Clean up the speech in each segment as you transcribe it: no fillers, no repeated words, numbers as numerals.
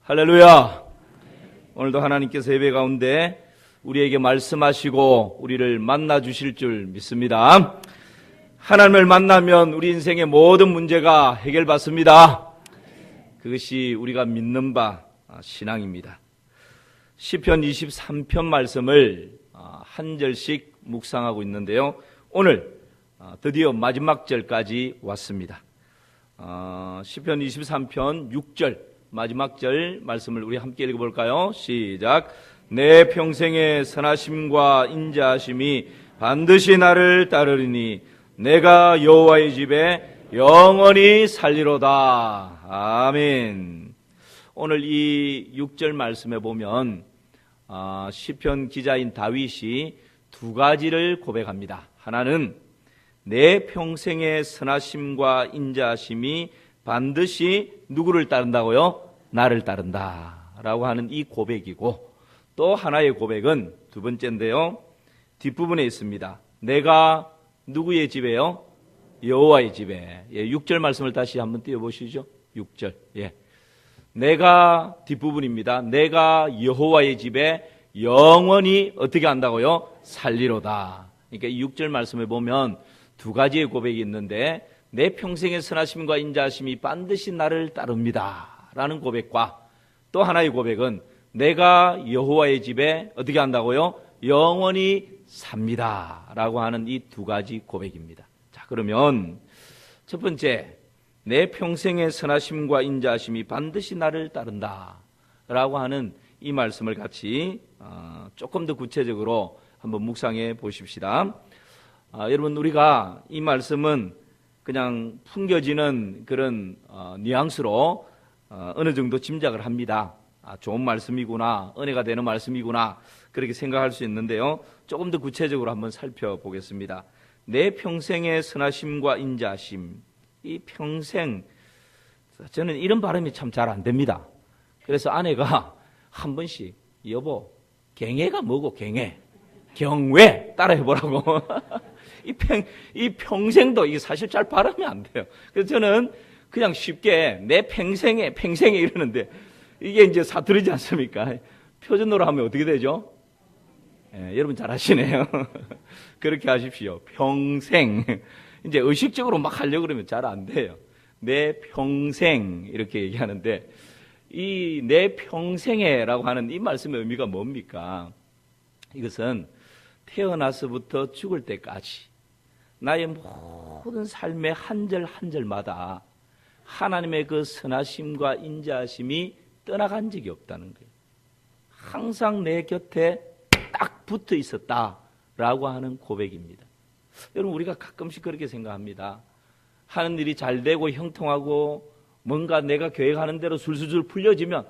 할렐루야. 오늘도 하나님께서 예배 가운데 우리에게 말씀하시고 우리를 만나 주실 줄 믿습니다. 하나님을 만나면 우리 인생의 모든 문제가 해결받습니다. 그것이 우리가 믿는 바 신앙입니다. 시편 23편 말씀을 한 절씩 묵상하고 있는데요. 오늘 드디어 마지막 절까지 왔습니다. 시편 23편 6절 마지막 절 말씀을 우리 함께 읽어볼까요? 시작. 내 평생의 선하심과 인자하심이 반드시 나를 따르리니 내가 여호와의 집에 영원히 살리로다. 아멘. 오늘 이 6절 말씀에 보면 시편 기자인 다윗이 두 가지를 고백합니다. 하나는 내 평생의 선하심과 인자하심이 반드시 누구를 따른다고요? 나를 따른다 라고 하는 이 고백이고, 또 하나의 고백은 두 번째인데요, 뒷부분에 있습니다. 내가 누구의 집에요? 여호와의 집에. 6절 말씀을 다시 한번 띄워보시죠. 6절. 내가 뒷부분입니다. 내가 여호와의 집에 영원히 어떻게 한다고요? 살리로다. 그러니까 이 6절 말씀을 보면 두 가지의 고백이 있는데, 내 평생의 선하심과 인자하심이 반드시 나를 따릅니다 라는 고백과, 또 하나의 고백은 내가 여호와의 집에 어떻게 한다고요? 영원히 삽니다 라고 하는 이 두 가지 고백입니다. 자, 그러면 첫 번째, 내 평생의 선하심과 인자하심이 반드시 나를 따른다 라고 하는 이 말씀을 같이 조금 더 구체적으로 한번 묵상해 보십시다. 여러분, 우리가 이 말씀은 그냥 풍겨지는 그런 뉘앙스로 어느 정도 짐작을 합니다. 좋은 말씀이구나, 은혜가 되는 말씀이구나, 그렇게 생각할 수 있는데요, 조금 더 구체적으로 한번 살펴보겠습니다. 내 평생의 선하심과 인자하심. 이 평생, 저는 이런 발음이 참 잘 안 됩니다. 그래서 아내가 한 번씩 여보, 갱해가 뭐고 갱해? 경외 따라해보라고. 이 평생도 이게 사실 잘 발음이 안 돼요. 그래서 저는 그냥 쉽게 내 평생에 이러는데, 이게 이제 사투리지 않습니까? 표준어로 하면 어떻게 되죠? 여러분 잘 하시네요. 그렇게 하십시오. 평생. 이제 의식적으로 막 하려고 그러면 잘 안 돼요. 내 평생 이렇게 얘기하는데, 이 내 평생에라고 하는 이 말씀의 의미가 뭡니까? 이것은 태어나서부터 죽을 때까지 나의 모든 삶의 한 절 한 절마다 하나님의 그 선하심과 인자하심이 떠나간 적이 없다는 거예요. 항상 내 곁에 딱 붙어 있었다라고 하는 고백입니다. 여러분, 우리가 가끔씩 그렇게 생각합니다. 하는 일이 잘 되고 형통하고 뭔가 내가 계획하는 대로 술술술 풀려지면,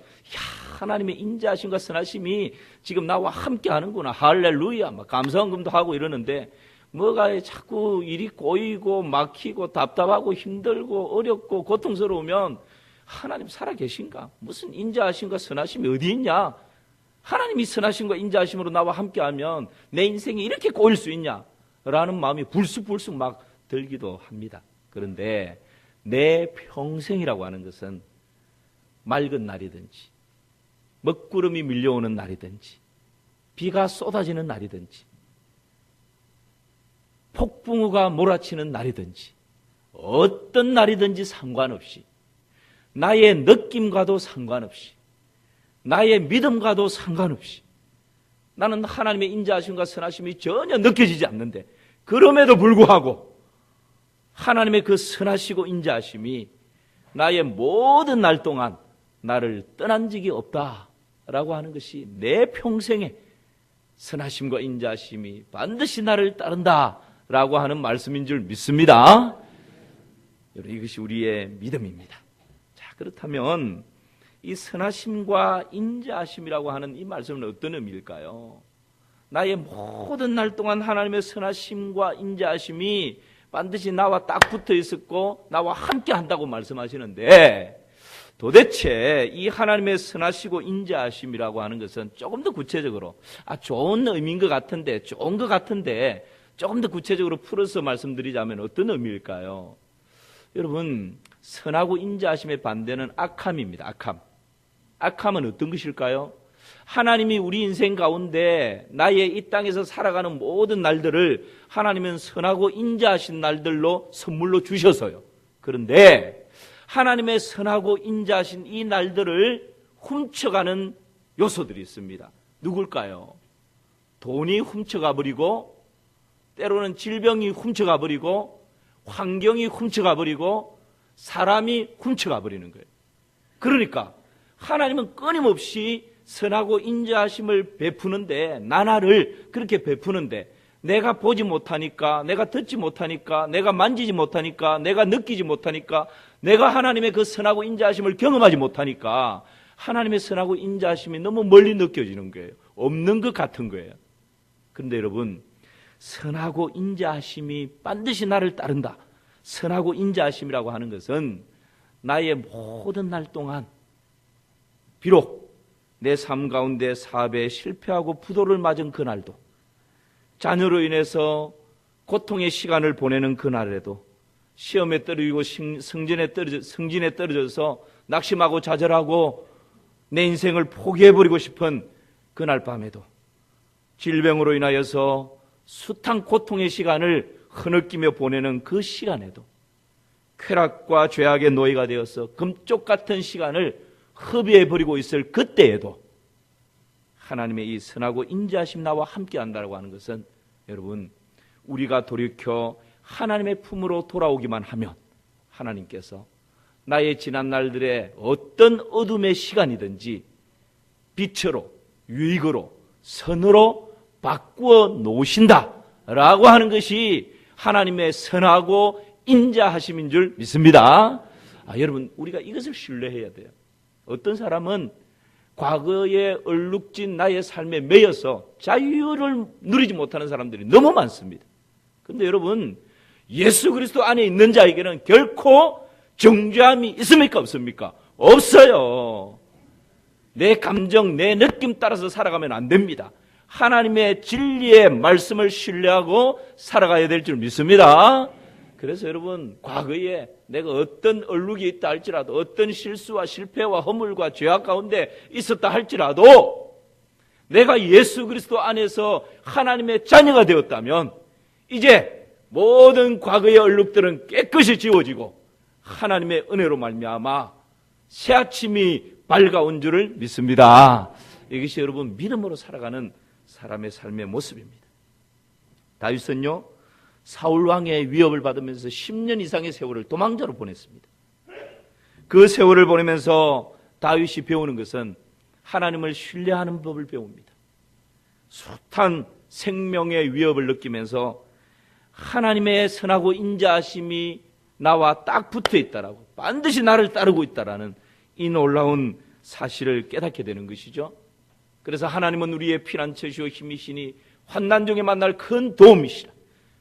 하나님의 인자하심과 선하심이 지금 나와 함께 하는구나, 할렐루야, 막 감사헌금도 하고 이러는데, 뭐가 자꾸 일이 꼬이고 막히고 답답하고 힘들고 어렵고 고통스러우면 하나님 살아계신가? 무슨 인자하심과 선하심이 어디 있냐? 하나님이 선하심과 인자하심으로 나와 함께하면 내 인생이 이렇게 꼬일 수 있냐? 라는 마음이 불쑥불쑥 막 들기도 합니다. 그런데 내 평생이라고 하는 것은 맑은 날이든지 먹구름이 밀려오는 날이든지 비가 쏟아지는 날이든지 폭풍우가 몰아치는 날이든지 어떤 날이든지 상관없이, 나의 느낌과도 상관없이, 나의 믿음과도 상관없이 나는 하나님의 인자하심과 선하심이 전혀 느껴지지 않는데, 그럼에도 불구하고 하나님의 그 선하시고 인자하심이 나의 모든 날 동안 나를 떠난 적이 없다라고 하는 것이 내 평생에 선하심과 인자하심이 반드시 나를 따른다라고 하는 말씀인 줄 믿습니다. 여러분, 이것이 우리의 믿음입니다. 자, 그렇다면 이 선하심과 인자하심이라고 하는 이 말씀은 어떤 의미일까요? 나의 모든 날 동안 하나님의 선하심과 인자하심이 반드시 나와 딱 붙어 있었고 나와 함께 한다고 말씀하시는데, 도대체 이 하나님의 선하시고 인자하심이라고 하는 것은 조금 더 구체적으로, 좋은 의미인 것 같은데, 좋은 것 같은데 조금 더 구체적으로 풀어서 말씀드리자면 어떤 의미일까요? 여러분, 선하고 인자하심의 반대는 악함입니다. 악함. 악함은 어떤 것일까요? 하나님이 우리 인생 가운데 나의 이 땅에서 살아가는 모든 날들을 하나님은 선하고 인자하신 날들로 선물로 주셔서요. 그런데 하나님의 선하고 인자하신 이 날들을 훔쳐가는 요소들이 있습니다. 누굴까요? 돈이 훔쳐가 버리고, 때로는 질병이 훔쳐가 버리고, 환경이 훔쳐가 버리고, 사람이 훔쳐가 버리는 거예요. 그러니까 하나님은 끊임없이 선하고 인자하심을 베푸는데, 나날을 그렇게 베푸는데, 내가 보지 못하니까, 내가 듣지 못하니까, 내가 만지지 못하니까, 내가 느끼지 못하니까, 내가 하나님의 그 선하고 인자하심을 경험하지 못하니까 하나님의 선하고 인자하심이 너무 멀리 느껴지는 거예요. 없는 것 같은 거예요. 그런데 여러분, 선하고 인자하심이 반드시 나를 따른다. 선하고 인자하심이라고 하는 것은 나의 모든 날 동안 비록 내 삶 가운데 사업에 실패하고 부도를 맞은 그날도, 자녀로 인해서 고통의 시간을 보내는 그날에도, 시험에 떨어지고 승진에 떨어져서 낙심하고 좌절하고 내 인생을 포기해버리고 싶은 그날 밤에도, 질병으로 인하여서 숱한 고통의 시간을 흐느끼며 보내는 그 시간에도, 쾌락과 죄악의 노예가 되어서 금쪽 같은 시간을 허비해버리고 있을 그때에도 하나님의 이 선하고 인자하심 나와 함께한다고 하는 것은, 여러분, 우리가 돌이켜 하나님의 품으로 돌아오기만 하면 하나님께서 나의 지난 날들의 어떤 어둠의 시간이든지 빛으로, 유익으로, 선으로 바꾸어 놓으신다라고 하는 것이 하나님의 선하고 인자하심인 줄 믿습니다. 여러분, 우리가 이것을 신뢰해야 돼요. 어떤 사람은 과거에 얼룩진 나의 삶에 매여서 자유를 누리지 못하는 사람들이 너무 많습니다. 그런데 여러분, 예수 그리스도 안에 있는 자에게는 결코 정죄함이 있습니까? 없습니까? 없어요. 내 감정, 내 느낌 따라서 살아가면 안 됩니다. 하나님의 진리의 말씀을 신뢰하고 살아가야 될 줄 믿습니다. 그래서 여러분, 과거에 내가 어떤 얼룩이 있다 할지라도, 어떤 실수와 실패와 허물과 죄악 가운데 있었다 할지라도, 내가 예수 그리스도 안에서 하나님의 자녀가 되었다면 이제 모든 과거의 얼룩들은 깨끗이 지워지고 하나님의 은혜로 말미암아 새 아침이 밝아온 줄을 믿습니다. 이것이 여러분, 믿음으로 살아가는 사람의 삶의 모습입니다. 다윗은요, 사울 왕의 위협을 받으면서 10년 이상의 세월을 도망자로 보냈습니다. 그 세월을 보내면서 다윗이 배우는 것은 하나님을 신뢰하는 법을 배웁니다. 숱한 생명의 위협을 느끼면서 하나님의 선하고 인자하심이 나와 딱 붙어 있다라고, 반드시 나를 따르고 있다라는 이 놀라운 사실을 깨닫게 되는 것이죠. 그래서 하나님은 우리의 피난처시오 힘이시니 환난 중에 만날 큰 도움이시라.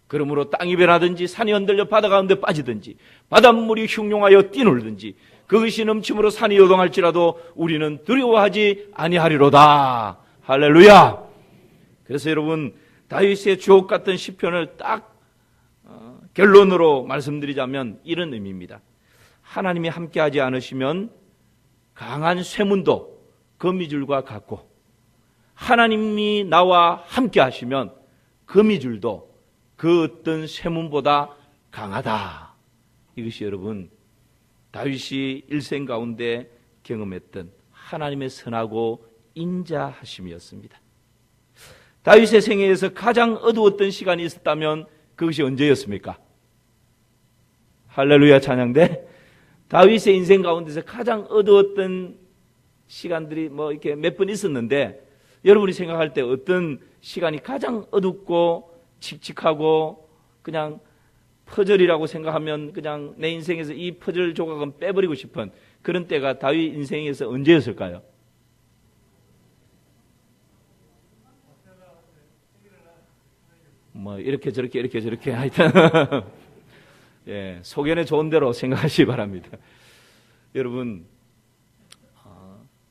그러므로 땅이 변하든지 산이 흔들려 바다 가운데 빠지든지 바닷물이 흉용하여 뛰놀든지 그것이 넘침으로 산이 요동할지라도 우리는 두려워하지 아니하리로다. 할렐루야. 그래서 여러분, 다윗의 주옥 같은 시편을 딱 결론으로 말씀드리자면 이런 의미입니다. 하나님이 함께하지 않으시면 강한 쇠문도 거미줄과 같고, 하나님이 나와 함께하시면 거미줄도 그 어떤 쇠문보다 강하다. 이것이 여러분, 다윗이 일생 가운데 경험했던 하나님의 선하고 인자하심이었습니다. 다윗의 생애에서 가장 어두웠던 시간이 있었다면 그것이 언제였습니까? 할렐루야 찬양대. 다윗의 인생 가운데서 가장 어두웠던 시간들이 이렇게 몇 번 있었는데, 여러분이 생각할 때 어떤 시간이 가장 어둡고 칙칙하고 그냥 퍼즐이라고 생각하면 그냥 내 인생에서 이 퍼즐 조각은 빼버리고 싶은 그런 때가 다윗 인생에서 언제였을까요? 이렇게 저렇게 하여튼 예, 소견에 좋은 대로 생각하시기 바랍니다. 여러분,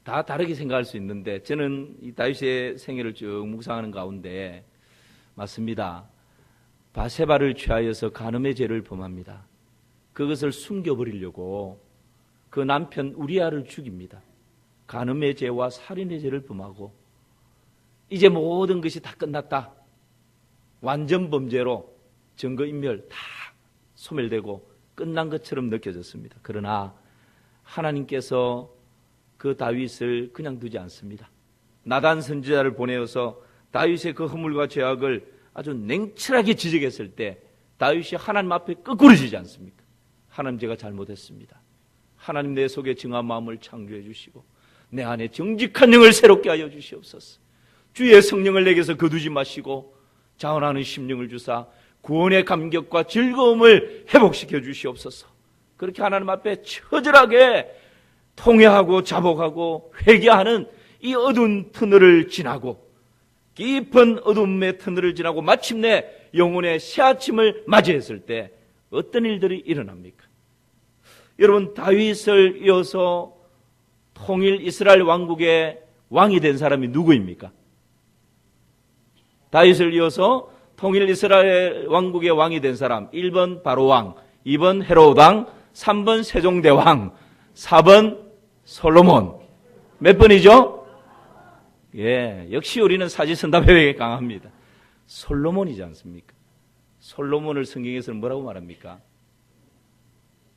다 다르게 생각할 수 있는데 저는 이 다윗의 생애를 쭉 묵상하는 가운데 맞습니다. 바세바를 취하여서 간음의 죄를 범합니다. 그것을 숨겨버리려고 그 남편 우리아를 죽입니다. 간음의 죄와 살인의 죄를 범하고 이제 모든 것이 다 끝났다. 완전 범죄로 증거인멸 다 소멸되고 끝난 것처럼 느껴졌습니다. 그러나 하나님께서 그 다윗을 그냥 두지 않습니다. 나단 선지자를 보내어서 다윗의 그 허물과 죄악을 아주 냉철하게 지적했을 때 다윗이 하나님 앞에 거꾸로 지지 않습니까? 하나님, 제가 잘못했습니다. 하나님, 내 속에 정한 마음을 창조해 주시고 내 안에 정직한 영을 새롭게 하여 주시옵소서. 주의 성령을 내게서 거두지 마시고 자원하는 심령을 주사 구원의 감격과 즐거움을 회복시켜 주시옵소서. 그렇게 하나님 앞에 처절하게 통회하고 자복하고 회개하는 이 어두운 터널을 지나고 깊은 어둠의 터널을 지나고 마침내 영혼의 새아침을 맞이했을 때 어떤 일들이 일어납니까? 여러분, 다윗을 이어서 통일 이스라엘 왕국의 왕이 된 사람이 누구입니까? 다윗을 이어서 통일 이스라엘 왕국의 왕이 된 사람, 1번 바로왕, 2번 헤롯 왕, 3번 세종대왕, 4번 솔로몬. 몇 번이죠? 예, 역시 우리는 사지선답에 강합니다. 솔로몬이지 않습니까? 솔로몬을 성경에서는 뭐라고 말합니까?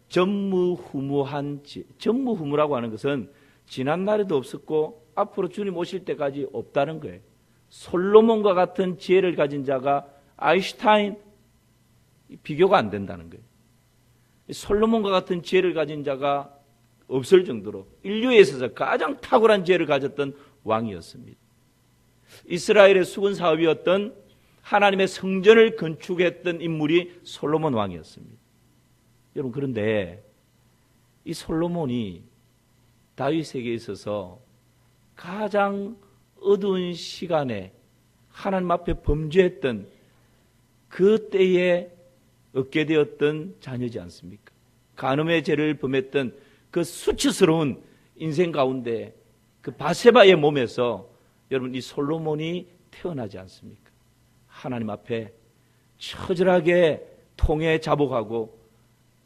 전무후무한 지. 전무후무라고 하는 것은 지난 날에도 없었고 앞으로 주님 오실 때까지 없다는 거예요. 솔로몬과 같은 지혜를 가진 자가 아인슈타인, 비교가 안 된다는 거예요. 솔로몬과 같은 지혜를 가진 자가 없을 정도로 인류에 있어서 가장 탁월한 지혜를 가졌던 왕이었습니다. 이스라엘의 수군 사업이었던 하나님의 성전을 건축했던 인물이 솔로몬 왕이었습니다. 여러분, 그런데 이 솔로몬이 다윗에게 있어서 가장 어두운 시간에 하나님 앞에 범죄했던 그 때에 얻게 되었던 자녀지 않습니까? 간음의 죄를 범했던 그 수치스러운 인생 가운데 그 바세바의 몸에서 여러분, 이 솔로몬이 태어나지 않습니까? 하나님 앞에 처절하게 통해 자복하고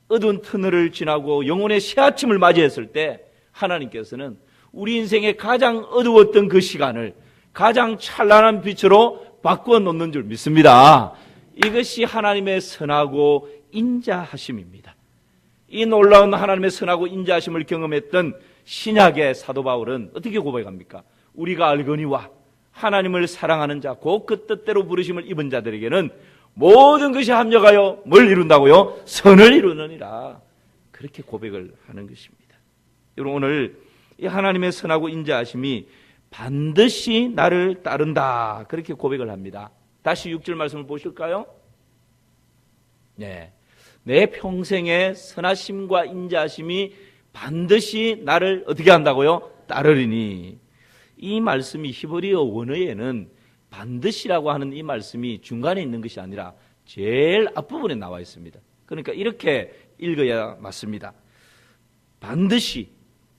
어두운 터널을 지나고 영혼의 새아침을 맞이했을 때 하나님께서는 우리 인생의 가장 어두웠던 그 시간을 가장 찬란한 빛으로 바꾸어 놓는 줄 믿습니다. 이것이 하나님의 선하고 인자하심입니다. 이 놀라운 하나님의 선하고 인자하심을 경험했던 신약의 사도 바울은 어떻게 고백합니까? 우리가 알거니와 하나님을 사랑하는 자, 곧 그 뜻대로 부르심을 입은 자들에게는 모든 것이 합력하여 뭘 이룬다고요? 선을 이루느니라. 그렇게 고백을 하는 것입니다. 여러분, 오늘 이 하나님의 선하고 인자하심이 반드시 나를 따른다. 그렇게 고백을 합니다. 다시 6절 말씀을 보실까요? 네. 내 평생의 선하심과 인자하심이 반드시 나를 어떻게 한다고요? 따르리니. 이 말씀이 히브리어 원어에는 반드시라고 하는 이 말씀이 중간에 있는 것이 아니라 제일 앞부분에 나와 있습니다. 그러니까 이렇게 읽어야 맞습니다. 반드시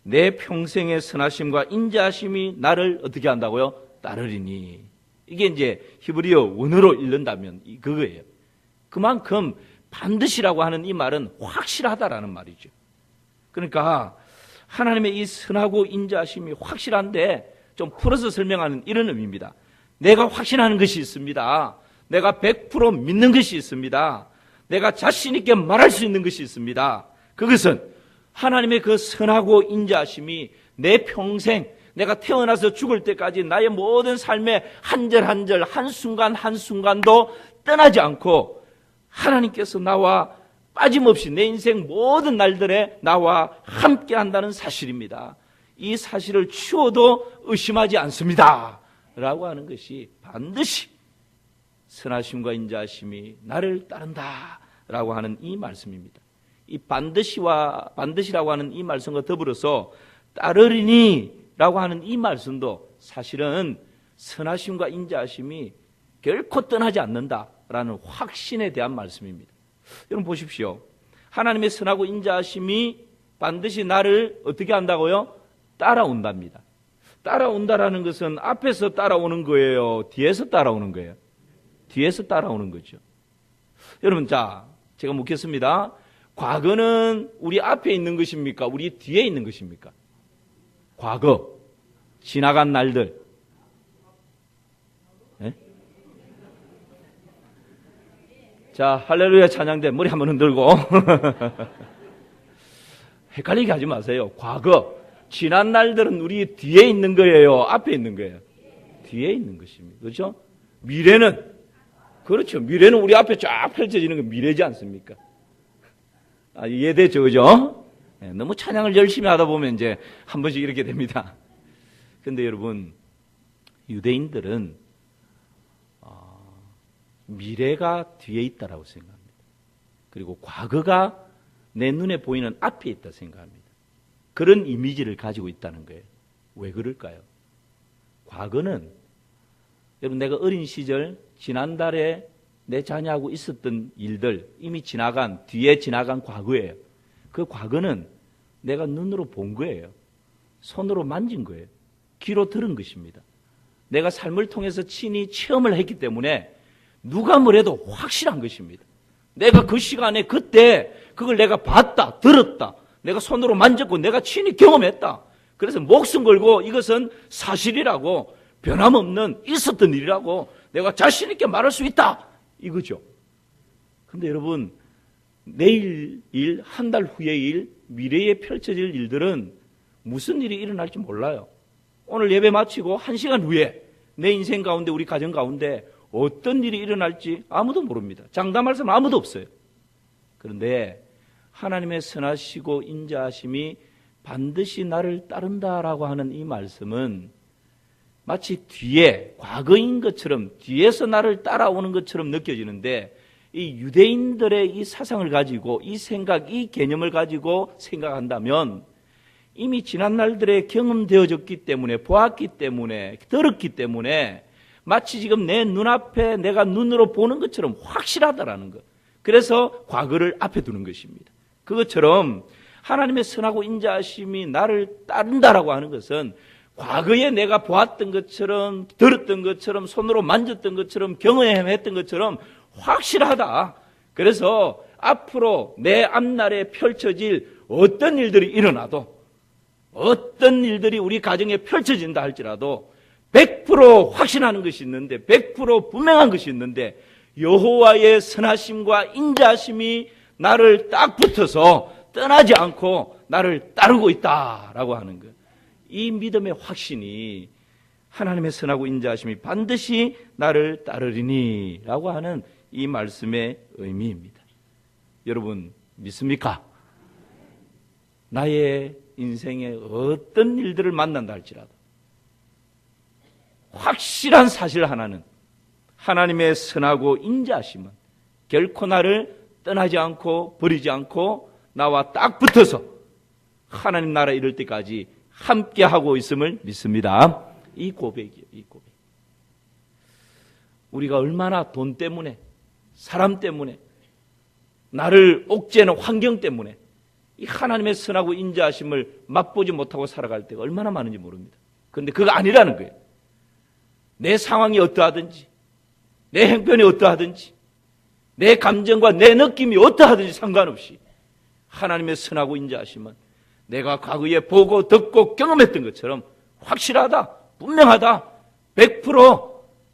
내 평생의 선하심과 인자하심이 나를 어떻게 한다고요? 따르리니. 이게 이제 히브리어 원어로 읽는다면 그거예요. 그만큼 반드시라고 하는 이 말은 확실하다라는 말이죠. 그러니까 하나님의 이 선하고 인자하심이 확실한데 좀 풀어서 설명하는 이런 의미입니다. 내가 확신하는 것이 있습니다. 내가 100% 믿는 것이 있습니다. 내가 자신 있게 말할 수 있는 것이 있습니다. 그것은 하나님의 그 선하고 인자하심이 내 평생, 내가 태어나서 죽을 때까지 나의 모든 삶의 한 절 한 절, 한순간 한순간도 떠나지 않고 하나님께서 나와 빠짐없이 내 인생 모든 날들에 나와 함께 한다는 사실입니다. 이 사실을 추워도 의심하지 않습니다. 라고 하는 것이 반드시 선하심과 인자하심이 나를 따른다. 라고 하는 이 말씀입니다. 이 반드시라고 하는 이 말씀과 더불어서 따르리니 라고 하는 이 말씀도 사실은 선하심과 인자하심이 결코 떠나지 않는다라는 확신에 대한 말씀입니다. 여러분 보십시오. 하나님의 선하고 인자하심이 반드시 나를 어떻게 한다고요? 따라온답니다. 따라온다라는 것은 앞에서 따라오는 거예요? 뒤에서 따라오는 거예요? 뒤에서 따라오는 거죠. 여러분, 자, 제가 묻겠습니다. 과거는 우리 앞에 있는 것입니까? 우리 뒤에 있는 것입니까? 과거, 지나간 날들. 네? 자, 할렐루야 찬양대 머리 한번 흔들고. 헷갈리게 하지 마세요. 과거, 지난 날들은 우리 뒤에 있는 거예요? 앞에 있는 거예요? 뒤에 있는 것입니다. 그렇죠? 미래는, 그렇죠. 미래는 우리 앞에 쫙 펼쳐지는 게 미래지 않습니까? 이해되죠? 그죠? 네, 너무 찬양을 열심히 하다 보면 이제 한 번씩 이렇게 됩니다. 근데 여러분, 유대인들은 미래가 뒤에 있다라고 생각합니다. 그리고 과거가 내 눈에 보이는 앞에 있다 생각합니다. 그런 이미지를 가지고 있다는 거예요. 왜 그럴까요? 과거는 여러분 내가 어린 시절 지난달에 내 자녀하고 있었던 일들 이미 지나간 뒤에 지나간 과거예요. 그 과거는 내가 눈으로 본 거예요. 손으로 만진 거예요. 귀로 들은 것입니다. 내가 삶을 통해서 친히 체험을 했기 때문에 누가 뭐래도 확실한 것입니다. 내가 그 시간에 그때 그걸 내가 봤다, 들었다, 내가 손으로 만졌고 내가 친히 경험했다. 그래서 목숨 걸고 이것은 사실이라고 변함없는 있었던 일이라고 내가 자신 있게 말할 수 있다. 이거죠. 근데 여러분 내일 일, 한 달 후의 일, 미래에 펼쳐질 일들은 무슨 일이 일어날지 몰라요. 오늘 예배 마치고 1시간 후에 내 인생 가운데 우리 가정 가운데 어떤 일이 일어날지 아무도 모릅니다. 장담할 사람 아무도 없어요. 그런데 하나님의 선하시고 인자하심이 반드시 나를 따른다라고 하는 이 말씀은 마치 뒤에 과거인 것처럼 뒤에서 나를 따라오는 것처럼 느껴지는데 이 유대인들의 이 사상을 가지고 이 생각, 이 개념을 가지고 생각한다면 이미 지난 날들에 경험되어졌기 때문에 보았기 때문에 들었기 때문에 마치 지금 내 눈앞에 내가 눈으로 보는 것처럼 확실하다라는 것. 그래서 과거를 앞에 두는 것입니다. 그것처럼 하나님의 선하고 인자하심이 나를 따른다라고 하는 것은 과거에 내가 보았던 것처럼 들었던 것처럼 손으로 만졌던 것처럼 경험했던 것처럼 확실하다. 그래서 앞으로 내 앞날에 펼쳐질 어떤 일들이 일어나도 어떤 일들이 우리 가정에 펼쳐진다 할지라도 100% 확신하는 것이 있는데 100% 분명한 것이 있는데 여호와의 선하심과 인자하심이 나를 딱 붙어서 떠나지 않고 나를 따르고 있다라고 하는 것. 이 믿음의 확신이 하나님의 선하고 인자하심이 반드시 나를 따르리니 라고 하는 이 말씀의 의미입니다. 여러분 믿습니까? 나의 인생에 어떤 일들을 만난다 할지라도 확실한 사실 하나는 하나님의 선하고 인자하심은 결코 나를 떠나지 않고 버리지 않고 나와 딱 붙어서 하나님 나라 이룰 때까지 함께하고 있음을 믿습니다. 이 고백이에요. 이 고백. 우리가 얼마나 돈 때문에 사람 때문에 나를 옥죄는 환경 때문에 이 하나님의 선하고 인자하심을 맛보지 못하고 살아갈 때가 얼마나 많은지 모릅니다. 그런데 그거 아니라는 거예요. 내 상황이 어떠하든지 내 형편이 어떠하든지 내 감정과 내 느낌이 어떠하든지 상관없이 하나님의 선하고 인자하심은 내가 과거에 보고 듣고 경험했던 것처럼 확실하다, 분명하다, 100%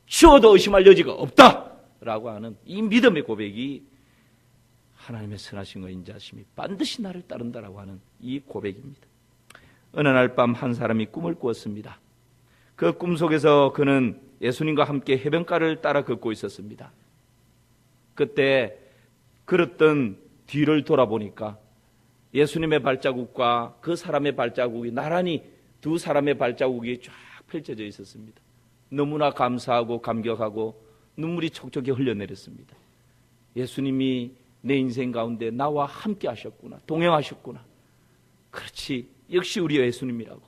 치워도 의심할 여지가 없다라고 하는 이 믿음의 고백이 하나님의 선하심과 인자하심이 반드시 나를 따른다라고 하는 이 고백입니다. 어느 날 밤 한 사람이 꿈을 꾸었습니다. 그 꿈 속에서 그는 예수님과 함께 해변가를 따라 걷고 있었습니다. 그때 걸었던 뒤를 돌아보니까 예수님의 발자국과 그 사람의 발자국이 나란히 두 사람의 발자국이 쫙 펼쳐져 있었습니다. 너무나 감사하고 감격하고 눈물이 촉촉히 흘러내렸습니다. 예수님이 내 인생 가운데 나와 함께 하셨구나, 동행하셨구나. 그렇지, 역시 우리 예수님이라고.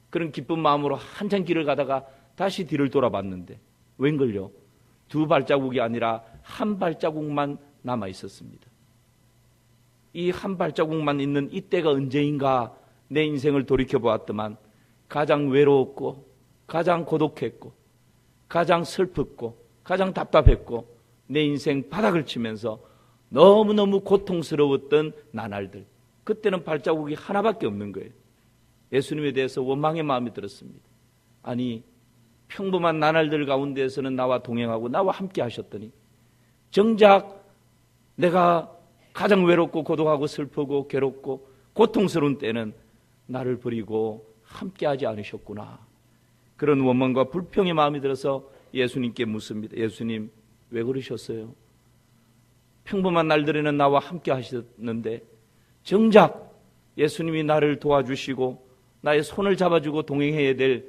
그런 기쁜 마음으로 한참 길을 가다가 다시 뒤를 돌아봤는데 웬걸요? 두 발자국이 아니라 한 발자국만 남아 있었습니다. 이 한 발자국만 있는 이때가 언제인가 내 인생을 돌이켜보았더만 가장 외로웠고 가장 고독했고 가장 슬펐고 가장 답답했고 내 인생 바닥을 치면서 너무너무 고통스러웠던 나날들. 그때는 발자국이 하나밖에 없는 거예요. 예수님에 대해서 원망의 마음이 들었습니다. 아니, 평범한 나날들 가운데에서는 나와 동행하고 나와 함께 하셨더니 정작 내가 가장 외롭고 고독하고 슬프고 괴롭고 고통스러운 때는 나를 버리고 함께하지 않으셨구나. 그런 원망과 불평의 마음이 들어서 예수님께 묻습니다. 예수님, 왜 그러셨어요? 평범한 날들에는 나와 함께 하셨는데 정작 예수님이 나를 도와주시고 나의 손을 잡아주고 동행해야 될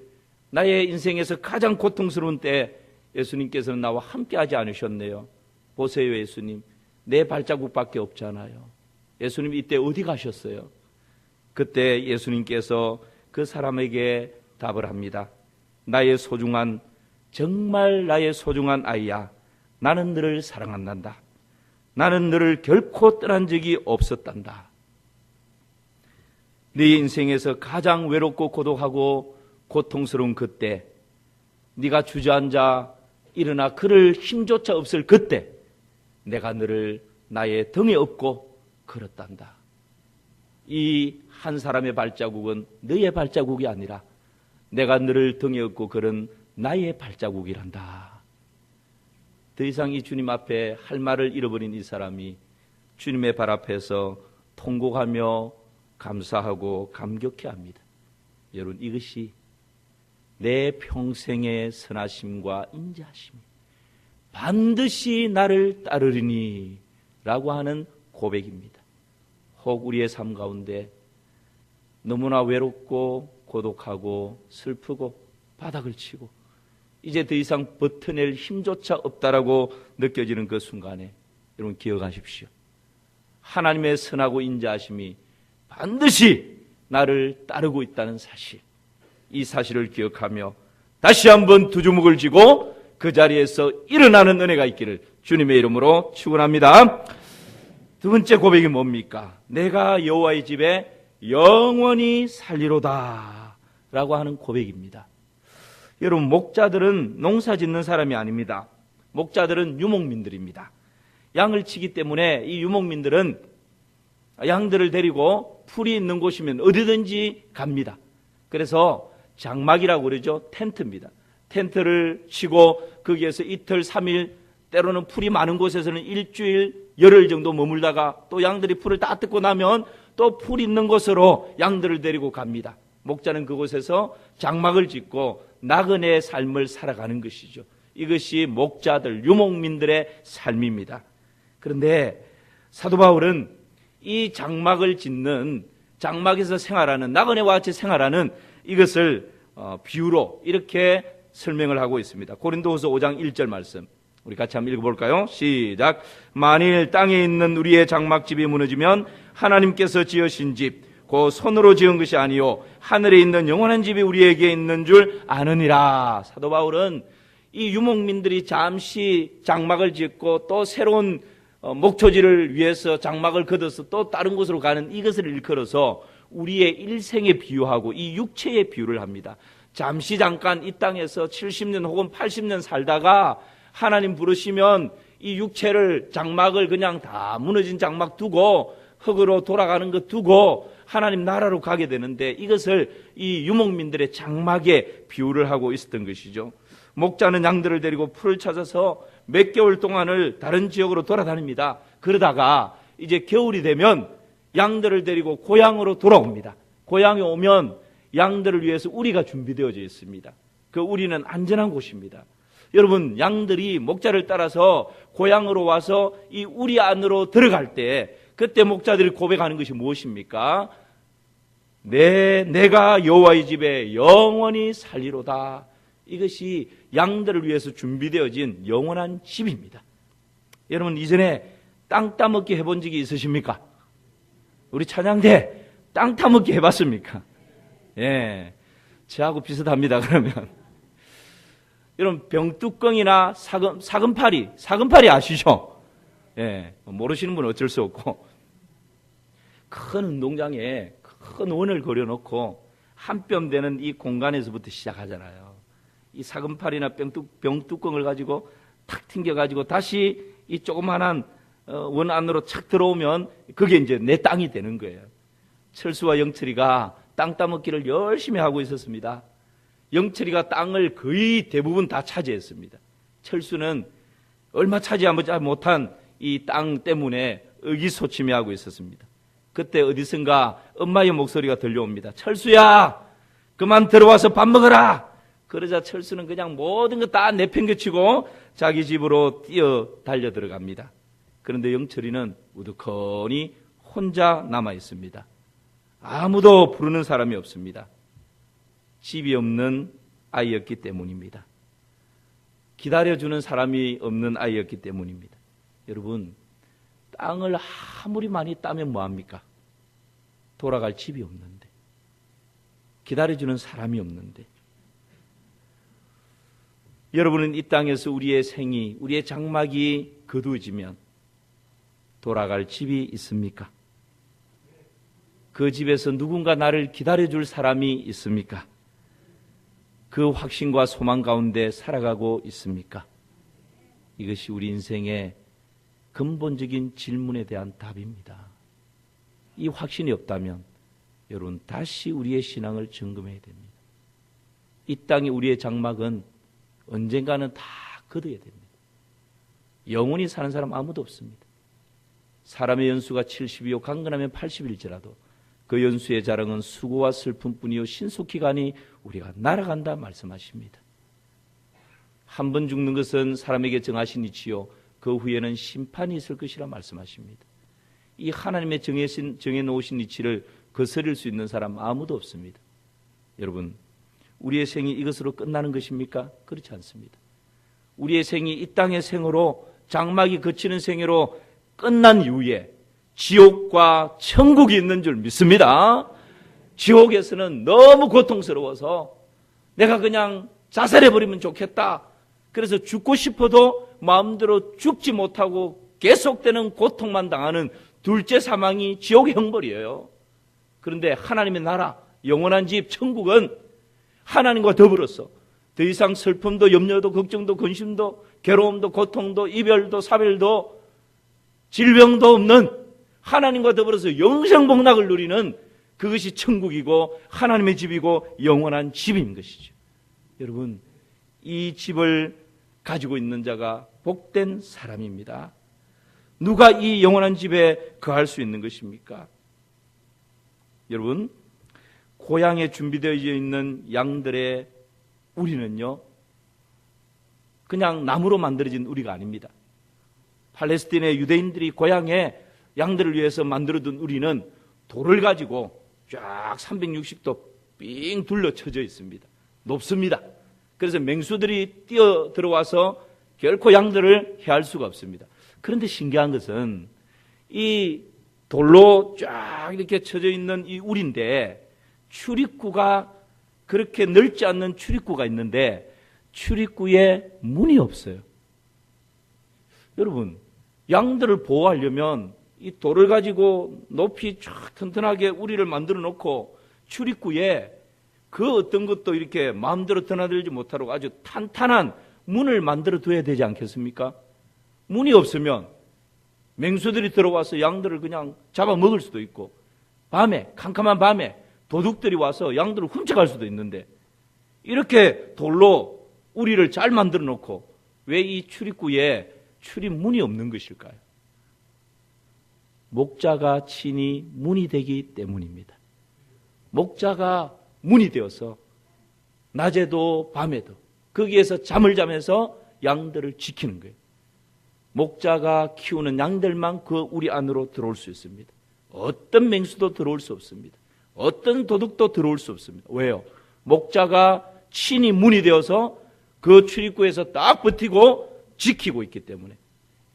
나의 인생에서 가장 고통스러운 때 예수님께서는 나와 함께하지 않으셨네요. 보세요, 예수님. 내 발자국밖에 없잖아요. 예수님 이때 어디 가셨어요? 그때 예수님께서 그 사람에게 답을 합니다. 나의 소중한, 정말 나의 소중한 아이야. 나는 너를 사랑한단다. 나는 너를 결코 떠난 적이 없었단다. 네 인생에서 가장 외롭고 고독하고 고통스러운 그때, 네가 주저앉아 일어나 걸을 힘조차 없을 그때 내가 너를 나의 등에 업고 걸었단다. 이 한 사람의 발자국은 너의 발자국이 아니라 내가 너를 등에 업고 걸은 나의 발자국이란다. 더 이상 이 주님 앞에 할 말을 잃어버린 이 사람이 주님의 발 앞에서 통곡하며 감사하고 감격해합니다. 여러분, 이것이 내 평생의 선하심과 인자하심이 반드시 나를 따르리니 라고 하는 고백입니다. 혹 우리의 삶 가운데 너무나 외롭고 고독하고 슬프고 바닥을 치고 이제 더 이상 버텨낼 힘조차 없다라고 느껴지는 그 순간에 여러분 기억하십시오. 하나님의 선하고 인자하심이 반드시 나를 따르고 있다는 사실, 이 사실을 기억하며 다시 한번 두 주먹을 쥐고 그 자리에서 일어나는 은혜가 있기를 주님의 이름으로 축원합니다. 두 번째 고백이 뭡니까? 내가 여호와의 집에 영원히 살리로다 라고 하는 고백입니다. 여러분, 목자들은 농사 짓는 사람이 아닙니다. 목자들은 유목민들입니다. 양을 치기 때문에 이 유목민들은 양들을 데리고 풀이 있는 곳이면 어디든지 갑니다. 그래서 장막이라고 그러죠. 텐트입니다. 텐트를 치고 거기에서 이틀, 3일, 때로는 풀이 많은 곳에서는 일주일, 열흘 정도 머물다가 또 양들이 풀을 다 뜯고 나면 또 풀 있는 곳으로 양들을 데리고 갑니다. 목자는 그곳에서 장막을 짓고 나그네의 삶을 살아가는 것이죠. 이것이 목자들, 유목민들의 삶입니다. 그런데 사도 바울은 이 장막을 짓는, 장막에서 생활하는, 나그네와 같이 생활하는 이것을 비유로 이렇게 설명을 하고 있습니다. 고린도후서 5장 1절 말씀 우리 같이 한번 읽어볼까요? 시작. 만일 땅에 있는 우리의 장막집이 무너지면 하나님께서 지으신 집, 그 손으로 지은 것이 아니요 하늘에 있는 영원한 집이 우리에게 있는 줄 아느니라. 사도 바울은 이 유목민들이 잠시 장막을 짓고 또 새로운 목초지를 위해서 장막을 걷어서 또 다른 곳으로 가는 이것을 일컬어서 우리의 일생에 비유하고 이 육체에 비유를 합니다. 잠시 잠깐 이 땅에서 70년 혹은 80년 살다가 하나님 부르시면 이 육체를, 장막을 그냥 다 무너진 장막 두고 흙으로 돌아가는 것 두고 하나님 나라로 가게 되는데 이것을 이 유목민들의 장막에 비유를 하고 있었던 것이죠. 목자는 양들을 데리고 풀을 찾아서 몇 개월 동안을 다른 지역으로 돌아다닙니다. 그러다가 이제 겨울이 되면 양들을 데리고 고향으로 돌아옵니다. 고향에 오면 양들을 위해서 우리가 준비되어져 있습니다. 그 우리는 안전한 곳입니다. 여러분, 양들이 목자를 따라서 고향으로 와서 이 우리 안으로 들어갈 때 그때 목자들이 고백하는 것이 무엇입니까? 내가 여호와의 집에 영원히 살리로다. 이것이 양들을 위해서 준비되어진 영원한 집입니다. 여러분, 이전에 땅 따먹기 해본 적이 있으십니까? 우리 찬양대 땅 따먹기 해봤습니까? 예, 저하고 비슷합니다. 그러면 여러분, 병뚜껑이나 사금파리 아시죠? 예, 모르시는 분은 어쩔 수 없고, 큰 운동장에 큰 원을 그려놓고 한 뼘 되는 이 공간에서부터 시작하잖아요. 이 사금팔이나 병뚜껑을 가지고 탁 튕겨가지고 다시 이 조그만한 원 안으로 착 들어오면 그게 이제 내 땅이 되는 거예요. 철수와 영철이가 땅 따먹기를 열심히 하고 있었습니다. 영철이가 땅을 거의 대부분 다 차지했습니다. 철수는 얼마 차지하지 못한 이 땅 때문에 의기소침해하고 있었습니다. 그때 어디선가 엄마의 목소리가 들려옵니다. 철수야, 그만 들어와서 밥 먹어라. 그러자 철수는 그냥 모든 거 다 내팽개치고 자기 집으로 뛰어 달려 들어갑니다. 그런데 영철이는 우두커니 혼자 남아 있습니다. 아무도 부르는 사람이 없습니다. 집이 없는 아이였기 때문입니다. 기다려주는 사람이 없는 아이였기 때문입니다. 여러분, 땅을 아무리 많이 따면 뭐합니까? 돌아갈 집이 없는데, 기다려주는 사람이 없는데, 여러분은 이 땅에서 우리의 생이, 우리의 장막이 거두어지면 돌아갈 집이 있습니까? 그 집에서 누군가 나를 기다려줄 사람이 있습니까? 그 확신과 소망 가운데 살아가고 있습니까? 이것이 우리 인생의 근본적인 질문에 대한 답입니다. 이 확신이 없다면 여러분 다시 우리의 신앙을 점검해야 됩니다. 이 땅이 우리의 장막은 언젠가는 다 거둬야 됩니다. 영원히 사는 사람 아무도 없습니다. 사람의 연수가 70이요 강건하면 80일지라도 그 연수의 자랑은 수고와 슬픔뿐이요 신속히 가니 우리가 날아간다 말씀하십니다. 한 번 죽는 것은 사람에게 정하신 이치요 그 후에는 심판이 있을 것이라 말씀하십니다. 이 하나님의 정해놓으신 이치를 거스릴 수 있는 사람 아무도 없습니다. 여러분, 우리의 생이 이것으로 끝나는 것입니까? 그렇지 않습니다. 우리의 생이 이 땅의 생으로 장막이 거치는 생애로 끝난 이후에 지옥과 천국이 있는 줄 믿습니다. 지옥에서는 너무 고통스러워서 내가 그냥 자살해버리면 좋겠다. 그래서 죽고 싶어도 마음대로 죽지 못하고 계속되는 고통만 당하는 둘째 사망이 지옥의 형벌이에요. 그런데 하나님의 나라, 영원한 집, 천국은 하나님과 더불어서 더 이상 슬픔도 염려도 걱정도 근심도 괴로움도 고통도 이별도 사별도 질병도 없는 하나님과 더불어서 영생복락을 누리는 그것이 천국이고 하나님의 집이고 영원한 집인 것이죠. 여러분, 이 집을 가지고 있는 자가 복된 사람입니다. 누가 이 영원한 집에 거할 수 있는 것입니까? 여러분, 고향에 준비되어 있는 양들의 우리는요, 그냥 나무로 만들어진 우리가 아닙니다. 팔레스틴의 유대인들이 고향에 양들을 위해서 만들어둔 우리는 돌을 가지고 쫙 360도 삥 둘러쳐져 있습니다. 높습니다. 그래서 맹수들이 뛰어 들어와서 결코 양들을 해할 수가 없습니다. 그런데 신기한 것은 이 돌로 쫙 이렇게 쳐져 있는 이 우리인데 출입구가 그렇게 넓지 않는 출입구가 있는데 출입구에 문이 없어요. 여러분, 양들을 보호하려면 이 돌을 가지고 높이 쫙 튼튼하게 우리를 만들어 놓고 출입구에 그 어떤 것도 이렇게 마음대로 드나들지 못하도록 아주 탄탄한 문을 만들어 둬야 되지 않겠습니까? 문이 없으면 맹수들이 들어와서 양들을 그냥 잡아먹을 수도 있고 밤에, 캄캄한 밤에 도둑들이 와서 양들을 훔쳐갈 수도 있는데 이렇게 돌로 우리를 잘 만들어 놓고 왜 이 출입구에 출입문이 없는 것일까요? 목자가 친히 문이 되기 때문입니다. 목자가 문이 되어서 낮에도 밤에도 거기에서 잠을 자면서 양들을 지키는 거예요. 목자가 키우는 양들만 그 우리 안으로 들어올 수 있습니다. 어떤 맹수도 들어올 수 없습니다. 어떤 도둑도 들어올 수 없습니다. 왜요? 목자가 친히 문이 되어서 그 출입구에서 딱 버티고 지키고 있기 때문에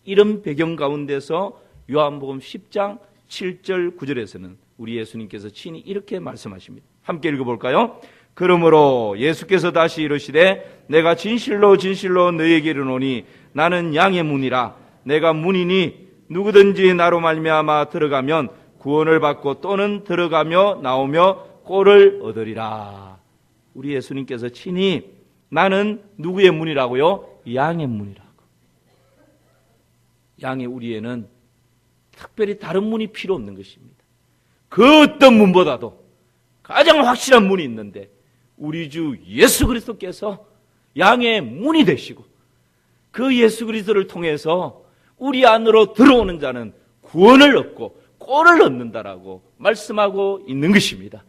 이런 배경 가운데서 요한복음 10장 7절 9절에서는 우리 예수님께서 친히 이렇게 말씀하십니다. 함께 읽어볼까요? 그러므로 예수께서 다시 이르시되 내가 진실로 진실로 너희에게 이르노니 나는 양의 문이라. 내가 문이니 누구든지 나로 말미암아 들어가면 구원을 받고 또는 들어가며 나오며 꼴을 얻으리라. 우리 예수님께서 친히 나는 누구의 문이라고요? 양의 문이라고. 양의 우리에는 특별히 다른 문이 필요 없는 것입니다. 그 어떤 문보다도 가장 확실한 문이 있는데 우리 주 예수 그리스도께서 양의 문이 되시고 그 예수 그리스도를 통해서 우리 안으로 들어오는 자는 구원을 얻고 꼴을 얻는다라고 말씀하고 있는 것입니다.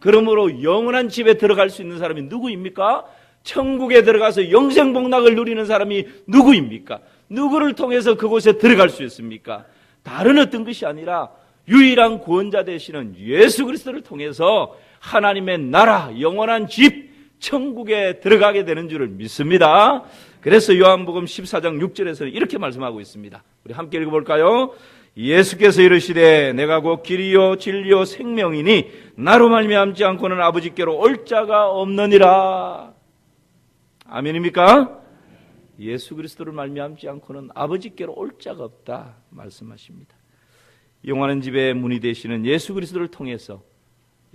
그러므로 영원한 집에 들어갈 수 있는 사람이 누구입니까? 천국에 들어가서 영생복락을 누리는 사람이 누구입니까? 누구를 통해서 그곳에 들어갈 수 있습니까? 다른 어떤 것이 아니라 유일한 구원자 되시는 예수 그리스도를 통해서 하나님의 나라, 영원한 집, 천국에 들어가게 되는 줄을 믿습니다. 그래서 요한복음 14장 6절에서는 이렇게 말씀하고 있습니다. 우리 함께 읽어볼까요? 예수께서 이르시되 내가 곧 길이요 진리요 생명이니 나로 말미암지 않고는 아버지께로 올 자가 없느니라. 아멘입니까? 예수 그리스도를 말미암지 않고는 아버지께로 올 자가 없다 말씀하십니다. 영원한 집의 문이 되시는 예수 그리스도를 통해서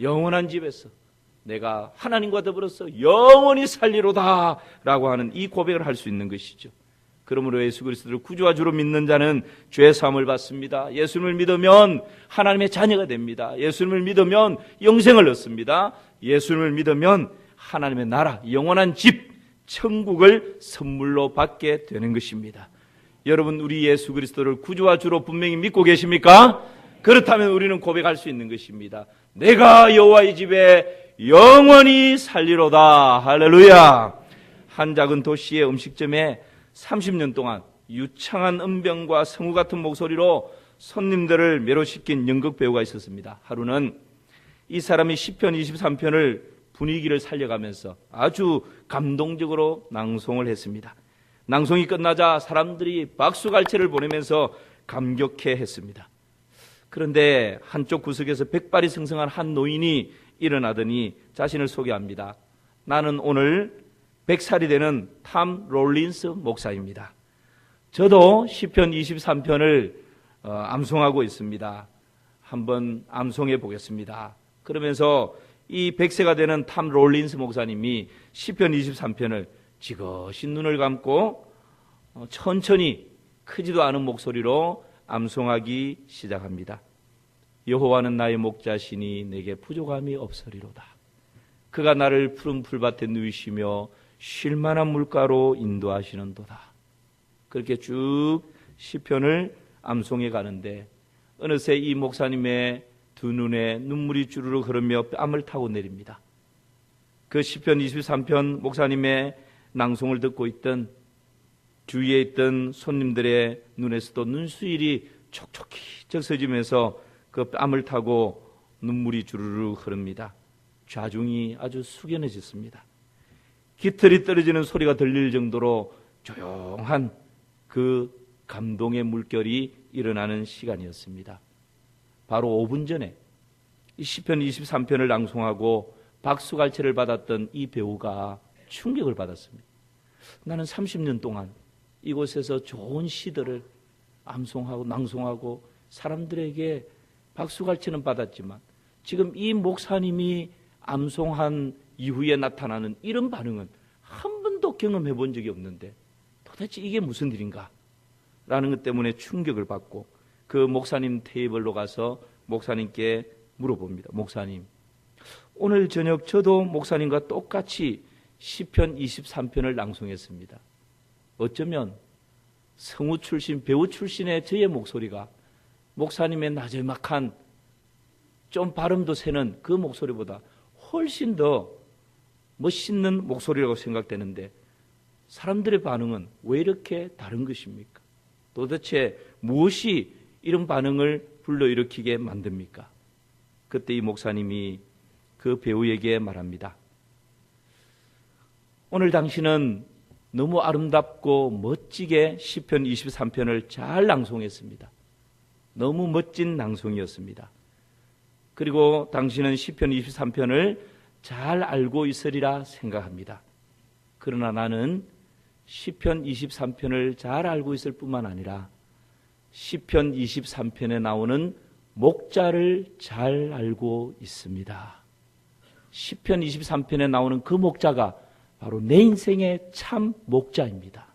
영원한 집에서 내가 하나님과 더불어서 영원히 살리로다 라고 하는 이 고백을 할 수 있는 것이죠. 그러므로 예수 그리스도를 구주와 주로 믿는 자는 죄 사함을 받습니다. 예수님을 믿으면 하나님의 자녀가 됩니다. 예수님을 믿으면 영생을 얻습니다. 예수님을 믿으면 하나님의 나라, 영원한 집, 천국을 선물로 받게 되는 것입니다. 여러분, 우리 예수 그리스도를 구주와 주로 분명히 믿고 계십니까? 그렇다면 우리는 고백할 수 있는 것입니다. 내가 여호와의 집에 영원히 살리로다. 할렐루야. 한 작은 도시의 음식점에 30년 동안 유창한 음병과 성우 같은 목소리로 손님들을 매료시킨 연극 배우가 있었습니다. 하루는 이 사람이 시편 23편을 분위기를 살려가면서 아주 감동적으로 낭송을 했습니다. 낭송이 끝나자 사람들이 박수갈채를 보내면서 감격해 했습니다. 그런데 한쪽 구석에서 백발이 승승한 한 노인이 일어나더니 자신을 소개합니다. 나는 오늘 100살이 되는 탐 롤린스 목사입니다. 저도 시편 23편을 암송하고 있습니다. 한번 암송해 보겠습니다. 그러면서 이 100세가 되는 탐 롤린스 목사님이 시편 23편을 지그시 눈을 감고 천천히 크지도 않은 목소리로 암송하기 시작합니다. 여호와는 나의 목자시니 내게 부족함이 없으리로다. 그가 나를 푸른 풀밭에 누이시며 쉴만한 물가로 인도하시는도다. 그렇게 쭉 시편을 암송해 가는데 어느새 이 목사님의 두 눈에 눈물이 주르르 흐르며 뺨을 타고 내립니다. 그 시편 23편 목사님의 낭송을 듣고 있던 주위에 있던 손님들의 눈에서도 눈수일이 촉촉히 적셔지면서 그 뺨을 타고 눈물이 주르르 흐릅니다. 좌중이 아주 숙연해졌습니다. 깃털이 떨어지는 소리가 들릴 정도로 조용한 그 감동의 물결이 일어나는 시간이었습니다. 바로 5분 전에 이 시편 23편을 낭송하고 박수갈채를 받았던 이 배우가 충격을 받았습니다. 나는 30년 동안 이곳에서 좋은 시들을 암송하고 낭송하고 사람들에게 박수갈채는 받았지만 지금 이 목사님이 암송한 이후에 나타나는 이런 반응은 한 번도 경험해 본 적이 없는데 도대체 이게 무슨 일인가? 라는 것 때문에 충격을 받고 그 목사님 테이블로 가서 목사님께 물어봅니다. 목사님, 오늘 저녁 저도 목사님과 똑같이 시편 23편을 낭송했습니다. 어쩌면 성우 출신, 배우 출신의 저의 목소리가 목사님의 나절막한 좀 발음도 새는 그 목소리보다 훨씬 더 멋있는 목소리라고 생각되는데 사람들의 반응은 왜 이렇게 다른 것입니까? 도대체 무엇이 이런 반응을 불러일으키게 만듭니까? 그때 이 목사님이 그 배우에게 말합니다. 오늘 당신은 너무 아름답고 멋지게 시편 23편을 잘 낭송했습니다. 너무 멋진 낭송이었습니다. 그리고 당신은 시편 23편을 잘 알고 있으리라 생각합니다. 그러나 나는 시편 23편을 잘 알고 있을 뿐만 아니라 시편 23편에 나오는 목자를 잘 알고 있습니다. 시편 23편에 나오는 그 목자가 바로 내 인생의 참 목자입니다.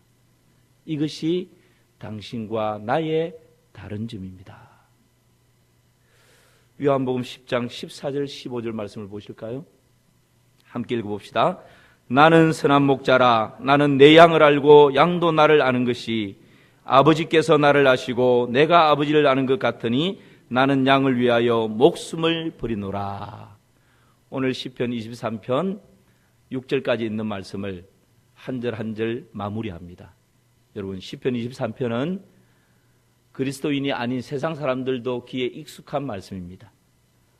이것이 당신과 나의 다른 점입니다. 요한복음 10장 14절 15절 말씀을 보실까요? 함께 읽어봅시다. 나는 선한 목자라. 나는 내 양을 알고 양도 나를 아는 것이 아버지께서 나를 아시고 내가 아버지를 아는 것 같으니 나는 양을 위하여 목숨을 버리노라. 오늘 시편 23편 6절까지 있는 말씀을 한 절 한 절 마무리합니다. 여러분, 시편 23편은 그리스도인이 아닌 세상 사람들도 귀에 익숙한 말씀입니다.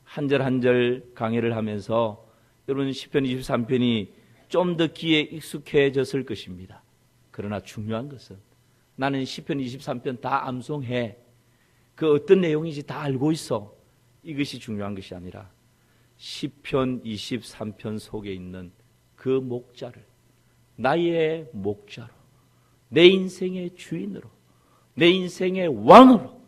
한 절 한 절 강해를 하면서 여러분, 시편 23편이 좀 더 귀에 익숙해졌을 것입니다. 그러나 중요한 것은 나는 시편 23편 다 암송해. 그 어떤 내용인지 다 알고 있어. 이것이 중요한 것이 아니라 시편 23편 속에 있는 그 목자를 나의 목자로, 내 인생의 주인으로, 내 인생의 왕으로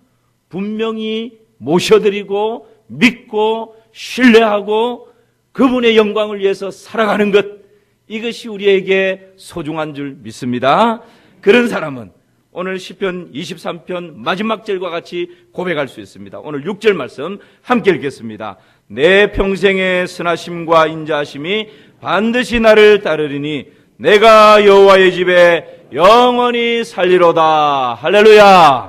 분명히 모셔드리고 믿고 신뢰하고 그분의 영광을 위해서 살아가는 것, 이것이 우리에게 소중한 줄 믿습니다. 그런 사람은 오늘 시편 23편 마지막 절과 같이 고백할 수 있습니다. 오늘 6절 말씀 함께 읽겠습니다. 내 평생의 선하심과 인자하심이 반드시 나를 따르리니 내가 여호와의 집에 영원히 살리로다. 할렐루야.